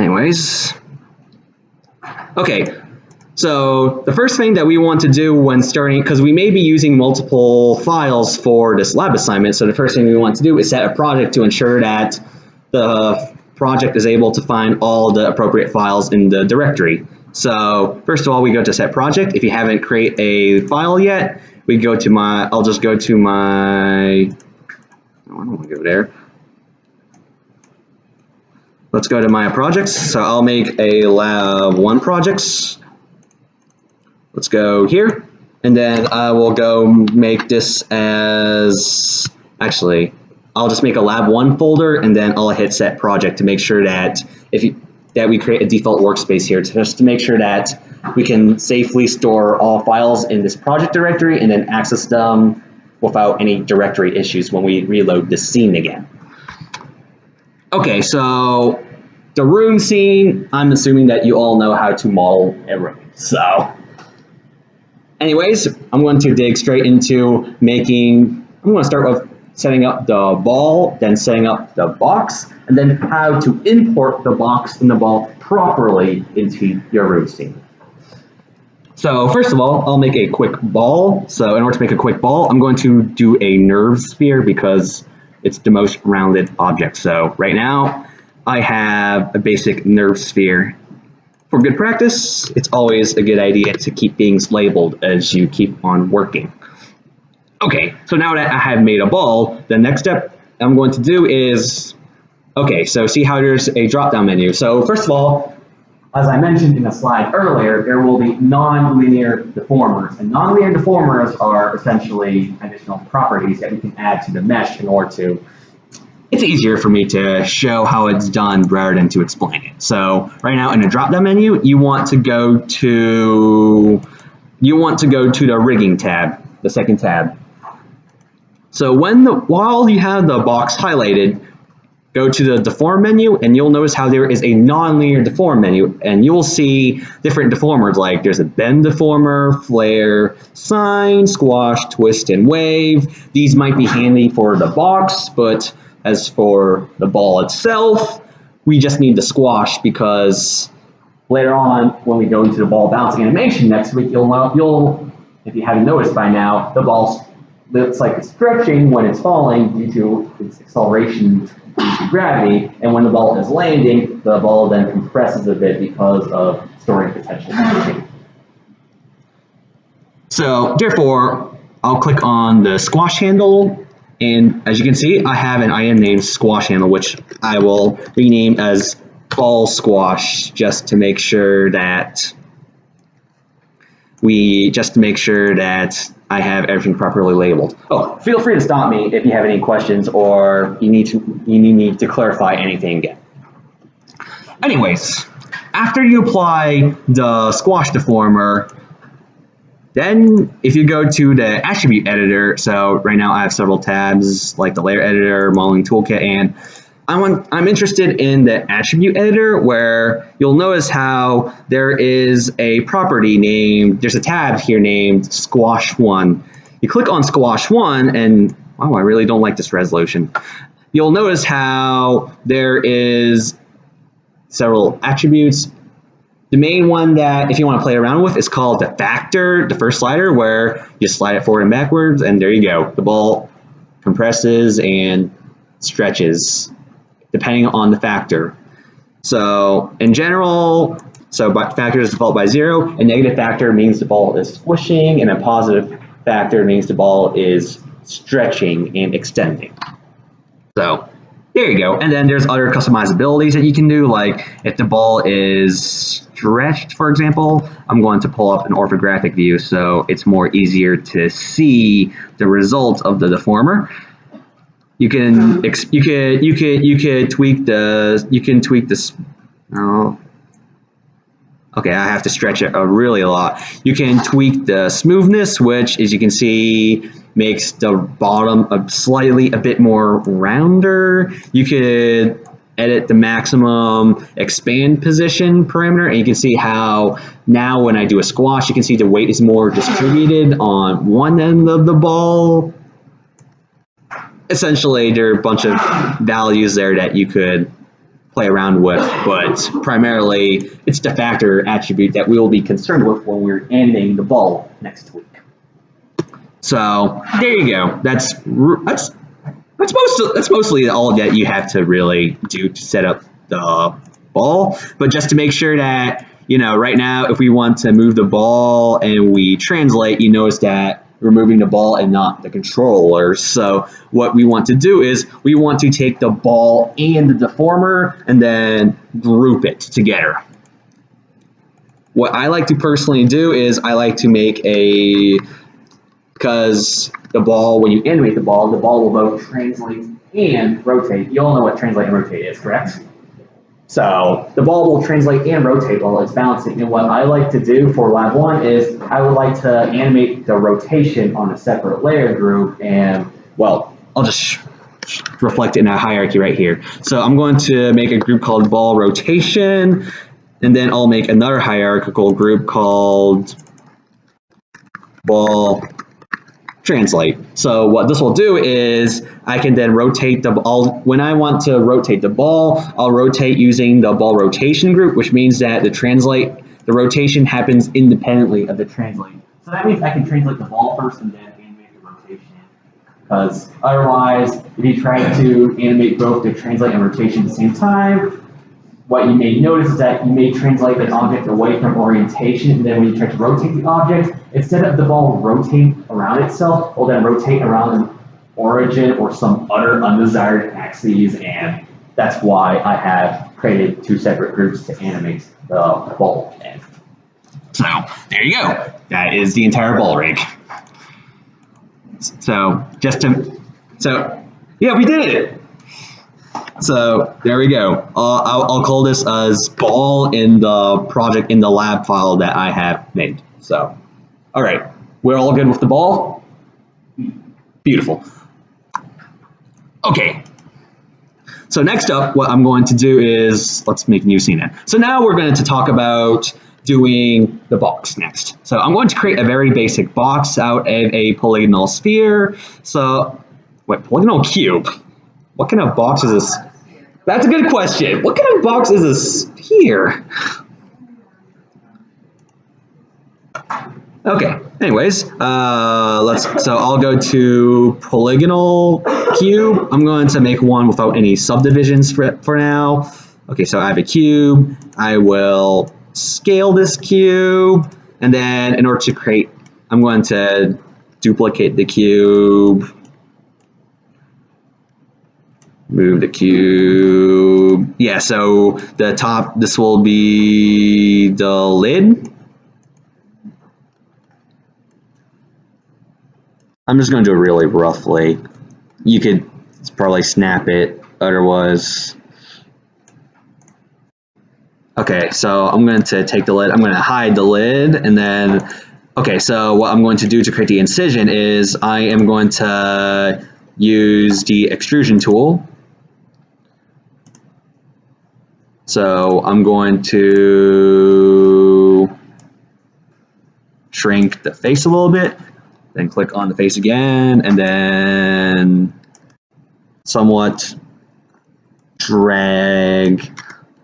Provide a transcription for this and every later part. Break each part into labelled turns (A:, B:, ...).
A: anyways, okay. So the first thing that we want to do when starting, because we may be using multiple files for this lab assignment, so the first thing we want to do is set a project to ensure that the project is able to find all the appropriate files in the directory. So first of all, we go to set project. If you haven't created a file yet, we go to I'll just go to I don't want to go there. Let's go to my projects. So I'll make a lab 1 projects. Let's go here, and then I will go make this as, actually, I'll just make a lab 1 folder, and then I'll hit set project to make sure that that we create a default workspace here, just to make sure that we can safely store all files in this project directory and then access them without any directory issues when we reload this scene again. Okay, so the room scene, I'm assuming that you all know how to model a room. So anyways, I'm going to dig straight into I'm going to start with setting up the ball, then setting up the box, and then how to import the box and the ball properly into your room scene. So first of all, I'll make a quick ball. So in order to make a quick ball, I'm going to do a nerve sphere because it's the most rounded object. So right now, I have a basic nerve sphere. For good practice, it's always a good idea to keep things labeled as you keep on working. Okay, so now that I have made a ball, the next step I'm going to do is, okay, so see how there's a drop-down menu. So first of all, as I mentioned in the slide earlier, there will be non-linear deformers. And non-linear deformers are essentially additional properties that we can add to the mesh in order to, it's easier for me to show how it's done rather than to explain it. So right now in the drop-down menu, you want to go to the rigging tab, the second tab. So while you have the box highlighted, go to the deform menu, and you'll notice how there is a non-linear deform menu, and you'll see different deformers, like there's a bend deformer, flare, sine, squash, twist, and wave. These might be handy for the box, but as for the ball itself, we just need the squash because later on, when we go into the ball bouncing animation next week, if you haven't noticed by now, the ball looks like it's stretching when it's falling due to its acceleration due to gravity, and when the ball is landing, the ball then compresses a bit because of storing potential energy. So therefore, I'll click on the squash handle, and as you can see, I have an item named squash handle, which I will rename as ball squash just to make sure that I have everything properly labeled. Oh, feel free to stop me if you have any questions or you need to clarify anything again. Anyways, after you apply the squash deformer, then if you go to the attribute editor, so right now I have several tabs like the layer editor, modeling toolkit, and I'm interested in the attribute editor where you'll notice how there is a property named, there's a tab here named squash 1. You click on squash 1 and, wow, I really don't like this resolution. You'll notice how there is several attributes. The main one that if you want to play around with is called the factor, the first slider, where you slide it forward and backwards, and there you go. The ball compresses and stretches depending on the factor. So in general, factor is default by 0. A negative factor means the ball is squishing, and a positive factor means the ball is stretching and extending. So there you go. And then there's other customizabilities that you can do, like if the ball is stretched, for example, I'm going to pull up an orthographic view so it's more easier to see the result of the deformer. You can tweak this. Oh, okay, I have to stretch it really a lot. You can tweak the smoothness, which, as you can see, makes the bottom a bit more rounder. You could edit the maximum expand position parameter, and you can see how now when I do a squash, you can see the weight is more distributed on one end of the ball. Essentially, there are a bunch of values there that you could play around with, but primarily it's the factor attribute that we will be concerned with when we're animating the ball next week. So there you go. That's mostly all that you have to really do to set up the ball. But just to make sure that, right now, if we want to move the ball and we translate, you notice that we're moving the ball and not the controller. So what we want to do is we want to take the ball and the deformer and then group it together. What I like to personally do is I like to make because the ball, when you animate the ball will both translate and rotate. You all know what translate and rotate is, correct? So the ball will translate and rotate while it's bouncing. And what I like to do for lab 1 is I would like to animate the rotation on a separate layer group. And, well, I'll just reflect it in a hierarchy right here. So I'm going to make a group called ball rotation, and then I'll make another hierarchical group called ball translate. So what this will do is I can then rotate the ball. When I want to rotate the ball, I'll rotate using the ball rotation group, which means that the rotation happens independently of the translate. So that means I can translate the ball first and then animate the rotation. Because otherwise, if you try to animate both the translate and rotation at the same time, what you may notice is that you may translate an object away from orientation, and then when you try to rotate the object, instead of the ball rotating around itself, it will then rotate around an origin or some other undesired axes, and that's why I have created 2 separate groups to animate the ball in. So there you go. That is the entire ball rig. So yeah, we did it. So there we go. I'll call this as ball in the project in the lab file that I have made. So, all right, we're all good with the ball? Beautiful. Okay. So next up, what I'm going to do is, let's make a new scene then. So now we're going to talk about doing the box next. So I'm going to create a very basic box out of a polygonal sphere. So, wait, polygonal cube. What kind of box is this? That's a good question. What kind of box is this here? Okay. Anyways, so I'll go to polygonal cube. I'm going to make one without any subdivisions for now. Okay, so I have a cube. I will scale this cube, and then in order to create, I'm going to duplicate the cube. Move the cube. Yeah, so the top, this will be the lid. I'm just going to do it really roughly. You could probably snap it, otherwise. Okay, so I'm going to take the lid, I'm going to hide the lid, and then, okay, so what I'm going to do to create the incision is I am going to use the extrusion tool. So I'm going to shrink the face a little bit, then click on the face again, and then somewhat drag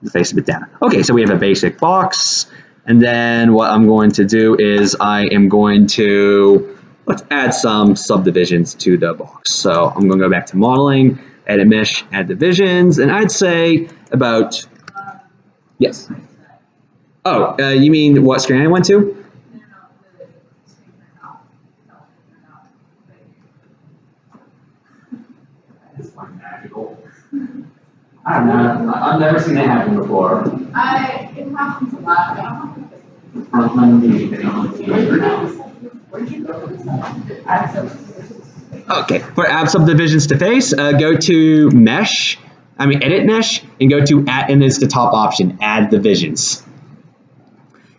A: the face a bit down. Okay, so we have a basic box, and then what I'm going to do is I am going to, let's add some subdivisions to the box. So I'm going to go back to modeling, edit mesh, add divisions, and I'd say about, yes. Oh, you mean what screen I went to? I don't know. I've never seen it happen before. It happens a lot. Okay, for add subdivisions to face, go to mesh, edit mesh, and go to add, and it's the top option, add divisions.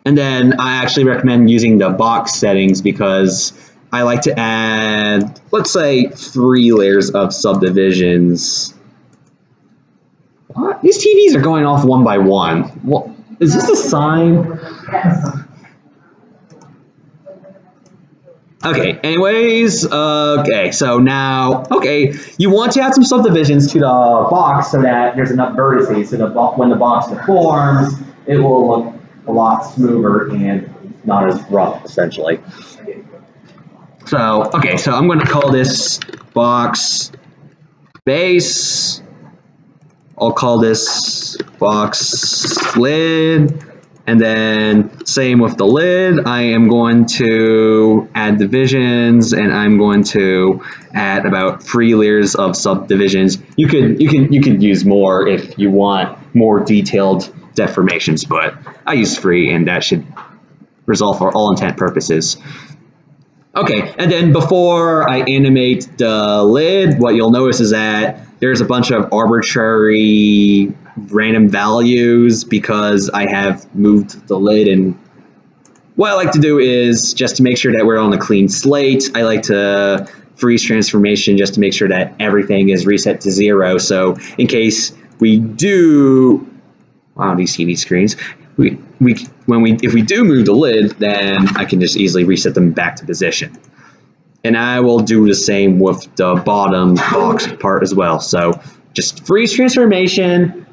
A: And then I actually recommend using the box settings because I like to add, let's say, 3 layers of subdivisions. What? These TVs are going off one by one. What, is this a sign? Okay, anyways, okay, so now, okay, you want to add some subdivisions to the box so that there's enough vertices, so when the box deforms, it will look a lot smoother and not as rough, essentially. So, okay, so I'm going to call this box base. I'll call this box lid. And then same with the lid, I am going to add divisions, and I'm going to add about 3 layers of subdivisions. You could use more if you want more detailed deformations, but I use 3, and that should resolve for all intent purposes. Okay, and then before I animate the lid, what you'll notice is that there's a bunch of arbitrary random values because I have moved the lid. And what I like to do is, just to make sure that we're on a clean slate, I like to freeze transformation just to make sure that everything is reset to 0. So in case we do, wow, these TV screens, if we do move the lid, then I can just easily reset them back to position. And I will do the same with the bottom box part as well. So just freeze transformation.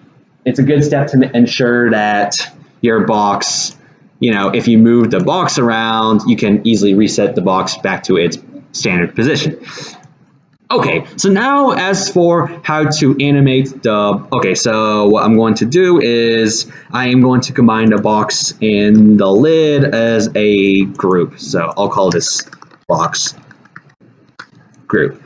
A: It's a good step to ensure that your box, if you move the box around, you can easily reset the box back to its standard position. Okay, so now as for how to animate so what I'm going to do is I am going to combine the box and the lid as a group. So I'll call this box group.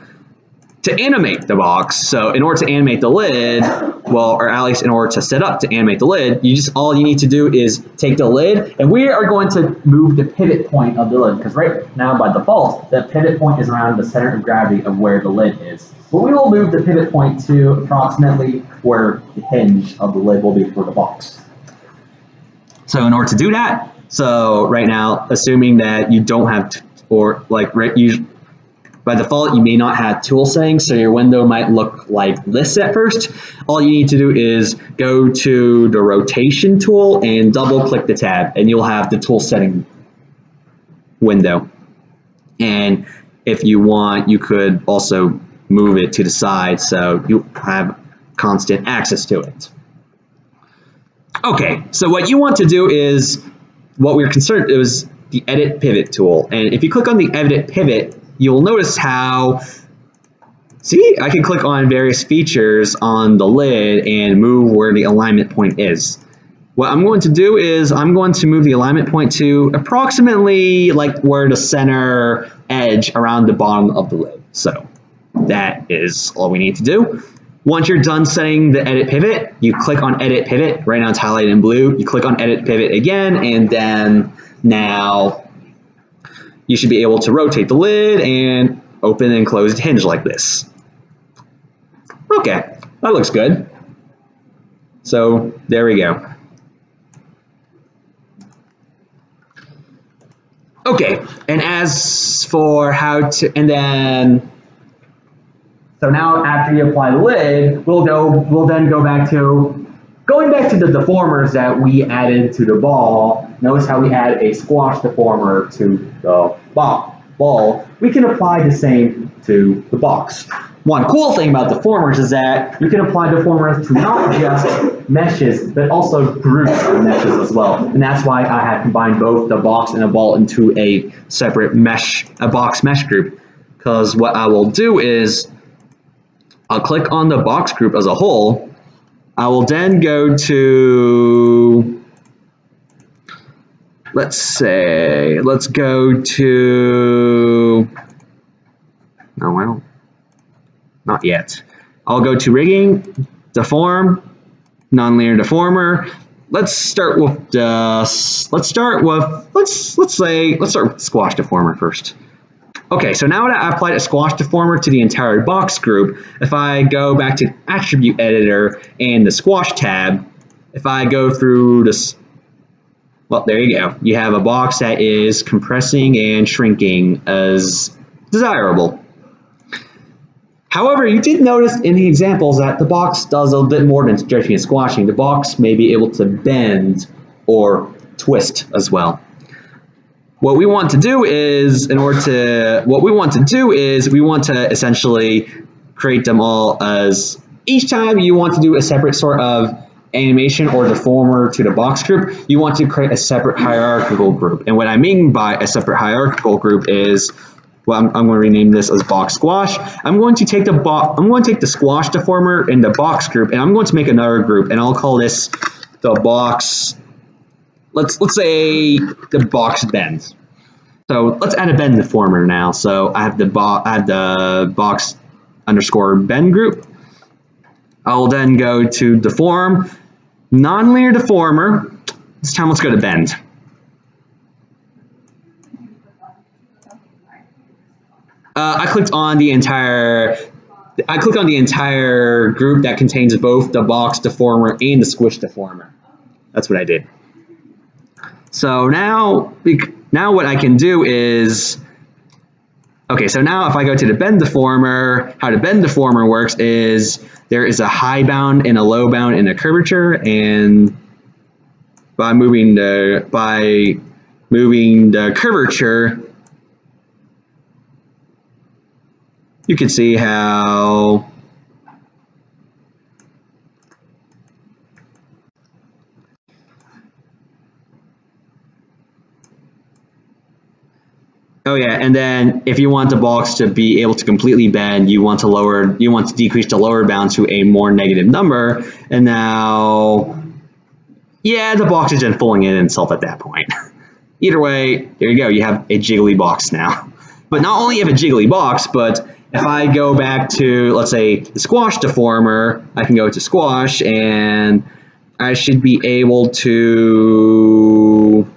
A: To animate the box, so in order to animate the lid, or at least in order to set up to animate the lid, all you need to do is take the lid, and we are going to move the pivot point of the lid, because right now by default, the pivot point is around the center of gravity of where the lid is. But we will move the pivot point to approximately where the hinge of the lid will be for the box. So in order to do that, so right now, assuming that you don't have, by default, you may not have tool settings, so your window might look like this at first. All you need to do is go to the rotation tool and double click the tab, and you'll have the tool setting window. And if you want, you could also move it to the side so you have constant access to it. Okay, so what you want to do is, what we're concerned is the edit pivot tool. And if you click on the edit pivot, you'll notice how, I can click on various features on the lid and move where the alignment point is. What I'm going to do is I'm going to move the alignment point to approximately like where the center edge around the bottom of the lid. So that is all we need to do. Once you're done setting the edit pivot, you click on edit pivot. Right now it's highlighted in blue. You click on edit pivot again, and then now you should be able to rotate the lid and open and close the hinge like this. Okay, that looks good. So there we go. Okay, and as for how to, so now after you apply the lid, we'll then go back to, going back to the deformers that we added to the ball. Notice how we add a squash deformer to the ball. We can apply the same to the box. One cool thing about deformers is that you can apply deformers to not just meshes, but also groups of meshes as well. And that's why I have combined both the box and the ball into a separate mesh, a box mesh group. Because what I will do is, I'll click on the box group as a whole. I will then go to, let's go to, oh well, not yet. I'll go to rigging, deform, nonlinear deformer. Let's start with squash deformer first. Okay, so now that I've applied a squash deformer to the entire box group, if I go back to attribute editor and the squash tab, if I go through this, well, there you go. You have a box that is compressing and shrinking as desirable. However, you did notice in the examples that the box does a bit more than stretching and squashing. The box may be able to bend or twist as well. what we want to do is, we want to essentially create them all as, each time you want to do a separate sort of animation or deformer to the box group, you want to create a separate hierarchical group. And what I mean by a separate hierarchical group is, well, I'm going to rename this as box squash. I'm going to take the squash deformer in the box group, and I'm going to make another group, and I'll call this the box. Let's say the box bend. So let's add a bend deformer now. So I have the box underscore bend group. I'll then go to deform, nonlinear deformer. This time let's go to bend. I clicked on the entire group that contains both the box deformer and the squish deformer. That's what I did. So now what I can do is, okay, so now if I go to the bend deformer, how the bend deformer works is there is a high bound and a low bound in a curvature, and by moving the curvature, you can see how oh yeah, and then if you want the box to be able to completely bend, you want to decrease the lower bound to a more negative number, and now, yeah, the box is just fooling in itself at that point. Either way, there you go, you have a jiggly box now. But not only have a jiggly box, but if I go back to, let's say, the squash deformer, I can go to squash, and I should be able to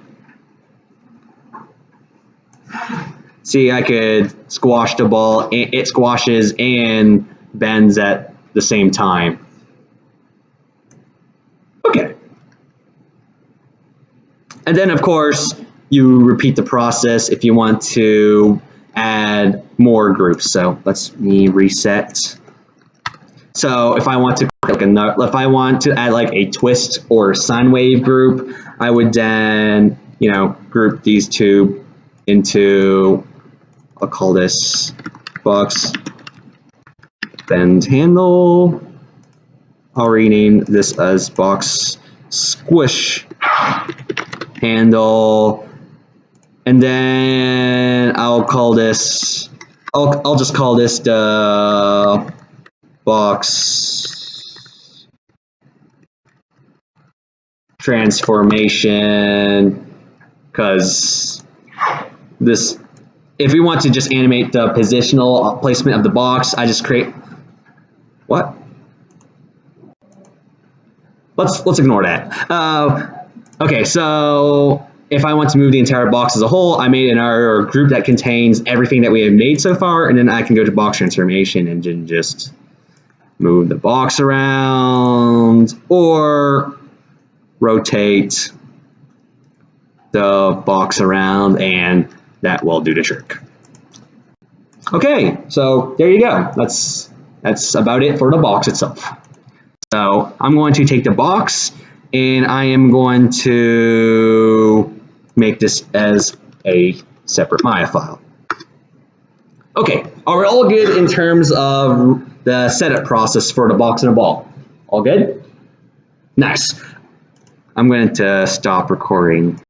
A: see, I could squash the ball, it squashes and bends at the same time. Okay. And then, of course, you repeat the process if you want to add more groups. So let's reset. So if I want to add like a twist or sine wave group, I would then, group these two into, I'll call this box bend handle. I'll rename this as box squish handle, and then I'll call this, I'll just call this the box transformation, because this, if we want to just animate the positional placement of the box, I just create, what? Let's ignore that. Okay, so if I want to move the entire box as a whole, I made another group that contains everything that we have made so far, and then I can go to box transformation and then just move the box around or rotate the box around, and that will do the trick. Okay, so there you go. That's about it for the box itself. So I'm going to take the box, and I am going to make this as a separate Maya file. Okay, are we all good in terms of the setup process for the box and a ball? All good? Nice. I'm going to stop recording.